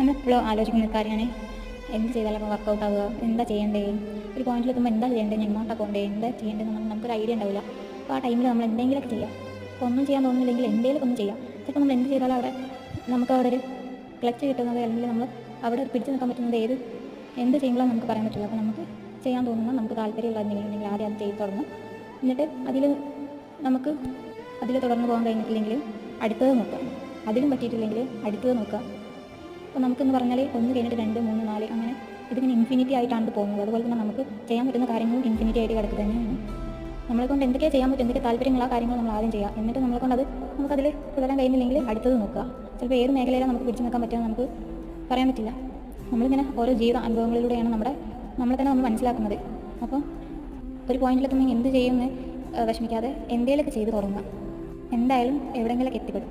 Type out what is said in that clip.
നമ്മളെപ്പോഴും ആലോചിക്കുന്ന കാര്യമാണ് എന്ത് ചെയ്താലും വർക്കൗട്ട് ആവുക, എന്താ ചെയ്യേണ്ടേ, ഒരു പോയിന്റിലെത്തുമ്പോൾ എന്താ ചെയ്യേണ്ടത്, എങ്ങോട്ടാണ് പോകേണ്ടത്, എന്താ ചെയ്യേണ്ടതെന്ന് നമുക്കൊരു ഐഡിയ ഉണ്ടാവില്ല. അപ്പോൾ ആ ടൈമിൽ നമ്മൾ എന്തെങ്കിലുമൊക്കെ ചെയ്യാം. അപ്പോൾ ഒന്നും ചെയ്യാൻ തോന്നുന്നില്ലെങ്കിൽ എന്തെങ്കിലും ഒന്ന് ചെയ്യാം. ചിലപ്പോൾ നമ്മൾ എന്ത് ചെയ്താലും അവിടെ നമുക്ക് അവിടെ ഒരു ക്ലച്ച് കിട്ടുന്നത്, അല്ലെങ്കിൽ നമ്മൾ അവിടെ പിടിച്ച് നിൽക്കാൻ പറ്റുന്നത് എന്ത് ചെയ്യുമ്പോഴാണ് നമുക്ക് പറയാൻ പറ്റില്ല. അപ്പോൾ നമുക്ക് ചെയ്യാൻ തോന്നുന്നത്, നമുക്ക് താല്പര്യമുള്ള എന്തെങ്കിലും ആദ്യം അത് ചെയ്ത് തുടങ്ങും. എന്നിട്ട് നമുക്ക് അതിൽ തുടർന്ന് പോകാൻ കഴിഞ്ഞിട്ടില്ലെങ്കിൽ അടുത്തത് നോക്കാം, അതിലും പറ്റിയിട്ടില്ലെങ്കിൽ അടുത്തത് നോക്കാം. അപ്പോൾ നമുക്കെന്ന് പറഞ്ഞാൽ ഒന്ന് കഴിഞ്ഞിട്ട് 2, 3, 4 അങ്ങനെ ഇതിങ്ങനെ ഇൻഫിനിറ്റി ആയിട്ടാണ് പോകുന്നത്. അതുപോലെ തന്നെ നമുക്ക് ചെയ്യാൻ പറ്റുന്ന കാര്യങ്ങളും ഇൻഫിനിറ്റി ആയിട്ട് കിടക്കുക തന്നെയാണ്. നമ്മളെക്കൊണ്ട് എന്തൊക്കെ ചെയ്യാൻ പറ്റും, എന്തൊക്കെ താല്പര്യങ്ങൾ, ആ കാര്യങ്ങൾ നമ്മൾ ആദ്യം ചെയ്യുക. എന്നിട്ട് നമ്മളെക്കൊണ്ട് നമുക്കതിൽ തുടരാൻ കഴിയുന്നില്ലെങ്കിൽ അടുത്തത് നോക്കുക. ചിലപ്പോൾ ഏത് മേഖലയിലാണ് നമുക്ക് പിടിച്ചു നിൽക്കാൻ പറ്റുക നമുക്ക് പറയാൻ പറ്റില്ല. നമ്മളിങ്ങനെ ഓരോ ജീവിത അനുഭവങ്ങളിലൂടെയാണ് നമ്മളെ തന്നെ നമ്മൾ മനസ്സിലാക്കുന്നത്. അപ്പോൾ ഒരു പോയിന്റിലെത്തുമ്പോൾ എന്ത് ചെയ്യുമെന്ന് വിഷമിക്കാതെ എന്തെങ്കിലുമൊക്കെ ചെയ്ത് തുടങ്ങുക. എന്തായാലും എവിടെയെങ്കിലൊക്കെ എത്തിപ്പെടും.